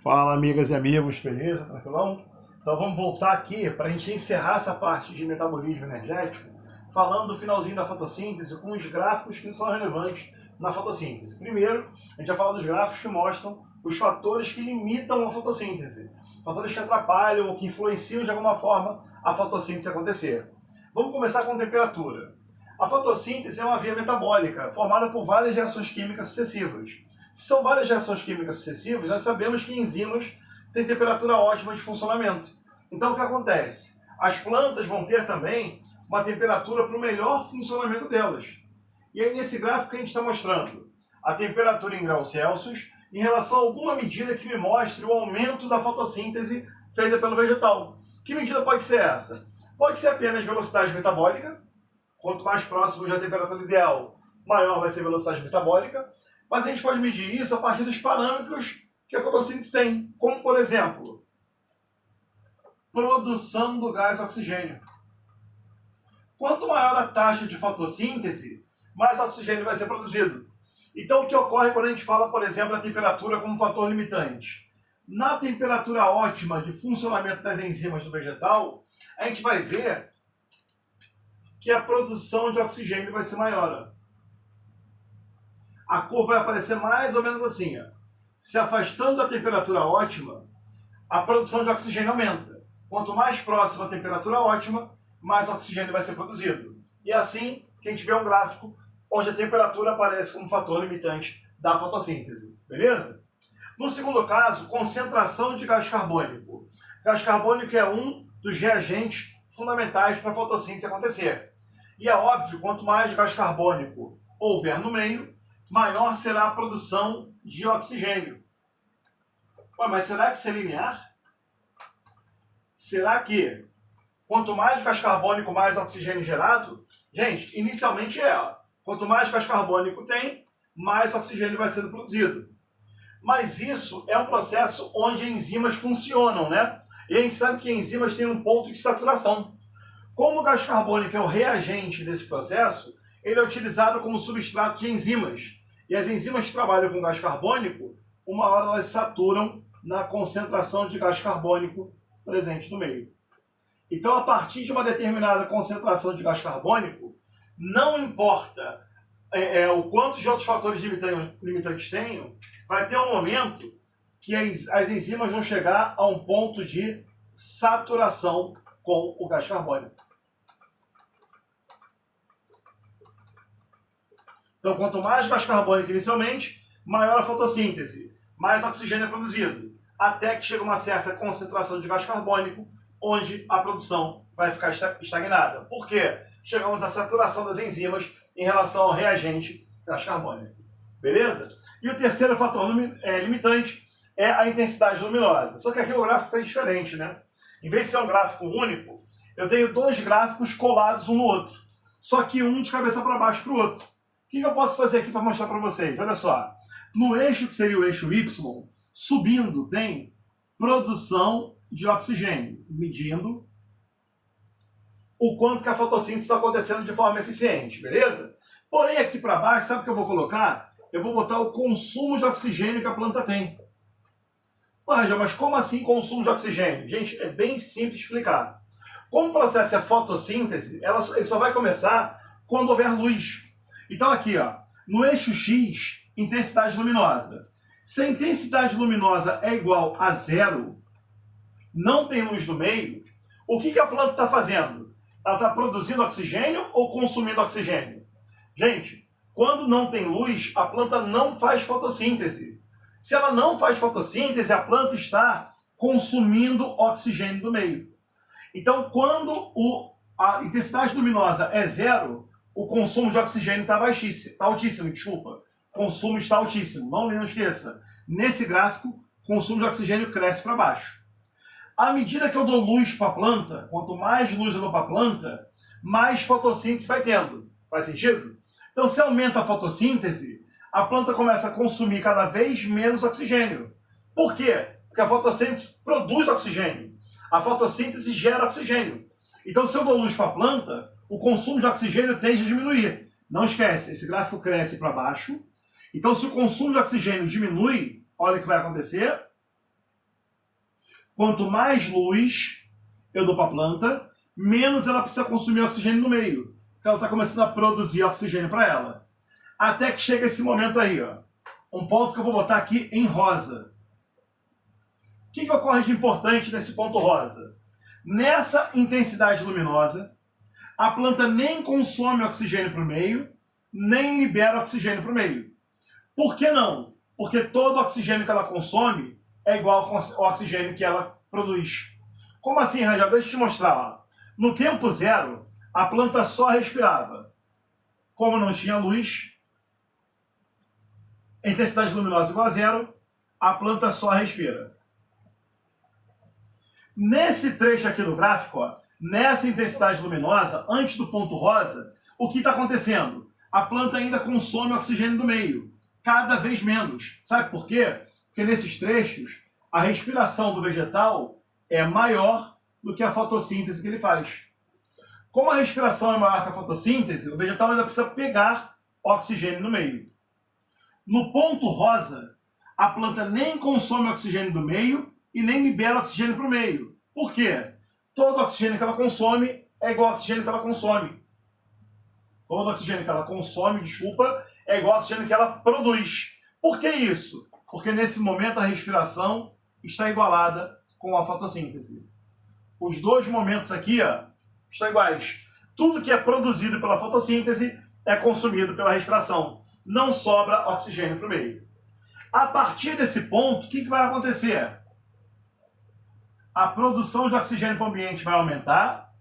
Fala, amigas e amigos, beleza? Tranquilão? Então vamos voltar aqui para a gente encerrar essa parte de metabolismo energético, falando do finalzinho da fotossíntese com os gráficos que são relevantes na fotossíntese. Primeiro, a gente vai falar dos gráficos que mostram os fatores que limitam a fotossíntese, fatores que atrapalham ou que influenciam de alguma forma a fotossíntese acontecer. Vamos começar com temperatura. A fotossíntese é uma via metabólica formada por várias reações químicas sucessivas. Se são várias reações químicas sucessivas, nós sabemos que enzimas têm temperatura ótima de funcionamento. Então o que acontece? As plantas vão ter também uma temperatura para o melhor funcionamento delas. E aí nesse gráfico que a gente está mostrando a temperatura em graus Celsius em relação a alguma medida que me mostre o aumento da fotossíntese feita pelo vegetal. Que medida pode ser essa? Pode ser apenas velocidade metabólica. Quanto mais próximo da temperatura ideal, maior vai ser a velocidade metabólica. Mas a gente pode medir isso a partir dos parâmetros que a fotossíntese tem, como, por exemplo, produção do gás oxigênio. Quanto maior a taxa de fotossíntese, mais oxigênio vai ser produzido. Então, o que ocorre quando a gente fala, por exemplo, da temperatura como fator limitante? Na temperatura ótima de funcionamento das enzimas do vegetal, a gente vai ver que a produção de oxigênio vai ser maior. A cor vai aparecer mais ou menos assim. Se afastando da temperatura ótima, a produção de oxigênio aumenta. Quanto mais próxima a temperatura ótima, mais oxigênio vai ser produzido. E assim que a gente vê um gráfico onde a temperatura aparece como fator limitante da fotossíntese. Beleza? No segundo caso, concentração de gás carbônico. Gás carbônico é um dos reagentes fundamentais para a fotossíntese acontecer. E é óbvio, quanto mais gás carbônico houver no meio, maior será a produção de oxigênio. Ué, mas será que isso é linear? Será que quanto mais gás carbônico, mais oxigênio gerado? Gente, inicialmente é. Quanto mais gás carbônico tem, mais oxigênio vai sendo produzido. Mas isso é um processo onde enzimas funcionam, né? E a gente sabe que enzimas têm um ponto de saturação. Como o gás carbônico é o reagente desse processo, ele é utilizado como substrato de enzimas. E as enzimas que trabalham com gás carbônico, uma hora elas saturam na concentração de gás carbônico presente no meio. Então, a partir de uma determinada concentração de gás carbônico, não importa o quanto de outros fatores limitantes tenham, vai ter um momento que as enzimas vão chegar a um ponto de saturação com o gás carbônico. Então, quanto mais gás carbônico inicialmente, maior a fotossíntese, mais oxigênio é produzido, até que chega uma certa concentração de gás carbônico, onde a produção vai ficar estagnada. Por quê? Chegamos à saturação das enzimas em relação ao reagente gás carbônico. Beleza? E o terceiro fator limitante é a intensidade luminosa. Só que aqui o gráfico está diferente, né? Em vez de ser um gráfico único, eu tenho dois gráficos colados um no outro. Só que um de cabeça para baixo para o outro. O que eu posso fazer aqui para mostrar para vocês? Olha só. No eixo que seria o eixo Y, subindo tem produção de oxigênio, medindo o quanto que a fotossíntese está acontecendo de forma eficiente, beleza? Porém, aqui para baixo, sabe o que eu vou colocar? Eu vou botar o consumo de oxigênio que a planta tem. Mas como assim consumo de oxigênio? Gente, é bem simples de explicar. Como o processo é fotossíntese, ele só vai começar quando houver luz. Então aqui, no eixo X, intensidade luminosa. Se a intensidade luminosa é igual a 0, não tem luz no meio, o que a planta está fazendo? Ela está produzindo oxigênio ou consumindo oxigênio? Gente, quando não tem luz, a planta não faz fotossíntese. Se ela não faz fotossíntese, a planta está consumindo oxigênio do meio. Então, quando a intensidade luminosa é 0, o consumo de oxigênio está altíssimo, desculpa. O consumo está altíssimo. Não esqueça. Nesse gráfico, o consumo de oxigênio cresce para baixo. À medida que eu dou luz para a planta, quanto mais luz eu dou para a planta, mais fotossíntese vai tendo. Faz sentido? Então, se aumenta a fotossíntese, a planta começa a consumir cada vez menos oxigênio. Por quê? Porque a fotossíntese produz oxigênio. A fotossíntese gera oxigênio. Então, se eu dou luz para a planta, o consumo de oxigênio tende a diminuir. Não esquece, esse gráfico cresce para baixo. Então, se o consumo de oxigênio diminui, olha o que vai acontecer. Quanto mais luz eu dou para a planta, menos ela precisa consumir oxigênio no meio. Porque ela está começando a produzir oxigênio para ela. Até que chega esse momento aí, ó. Um ponto que eu vou botar aqui em rosa. O que ocorre de importante nesse ponto rosa? Nessa intensidade luminosa, a planta nem consome oxigênio para o meio, nem libera oxigênio para o meio. Por que não? Porque todo o oxigênio que ela consome é igual ao oxigênio que ela produz. Como assim, Rangel? Deixa eu te mostrar. Ó. No tempo zero, a planta só respirava. Como não tinha luz, a intensidade luminosa igual a zero, a planta só respira. Nesse trecho aqui do gráfico, ó, nessa intensidade luminosa, antes do ponto rosa, o que está acontecendo? A planta ainda consome oxigênio do meio, cada vez menos. Sabe por quê? Porque nesses trechos, a respiração do vegetal é maior do que a fotossíntese que ele faz. Como a respiração é maior que a fotossíntese, o vegetal ainda precisa pegar oxigênio no meio. No ponto rosa, a planta nem consome oxigênio do meio e nem libera oxigênio para o meio. Por quê? Todo oxigênio que ela consome é igual ao oxigênio que ela consome. Todo oxigênio que ela consome, desculpa, é igual ao oxigênio que ela produz. Por que isso? Porque nesse momento a respiração está igualada com a fotossíntese. Os dois momentos aqui, ó, estão iguais. Tudo que é produzido pela fotossíntese é consumido pela respiração. Não sobra oxigênio para o meio. A partir desse ponto, o que vai acontecer? A produção de oxigênio para o ambiente vai aumentar,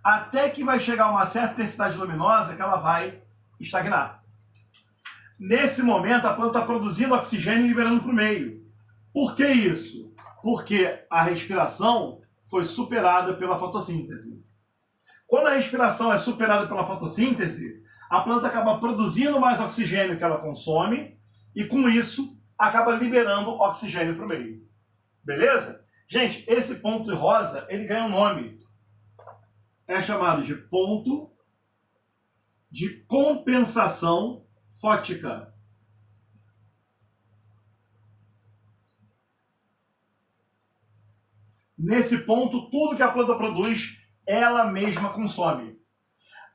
até que vai chegar a uma certa intensidade luminosa que ela vai estagnar. Nesse momento, a planta está produzindo oxigênio e liberando para o meio. Por que isso? Porque a respiração foi superada pela fotossíntese. Quando a respiração é superada pela fotossíntese, a planta acaba produzindo mais oxigênio que ela consome e, com isso, acaba liberando oxigênio para o meio. Beleza? Gente, esse ponto rosa, ele ganha um nome. É chamado de ponto de compensação fótica. Nesse ponto, tudo que a planta produz, ela mesma consome.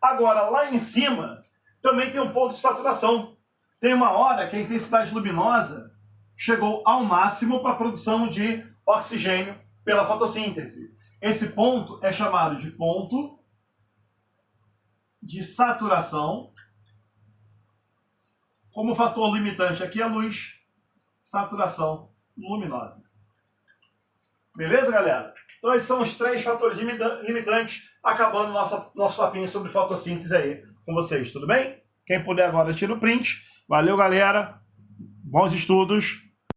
Agora, lá em cima, também tem um ponto de saturação. Tem uma hora que a intensidade luminosa chegou ao máximo para a produção de oxigênio pela fotossíntese. Esse ponto é chamado de ponto de saturação. Como fator limitante aqui é a luz, saturação luminosa. Beleza, galera? Então esses são os 3 fatores limitantes, acabando nosso papinho sobre fotossíntese aí com vocês, tudo bem? Quem puder agora tira o print. Valeu, galera. Bons estudos.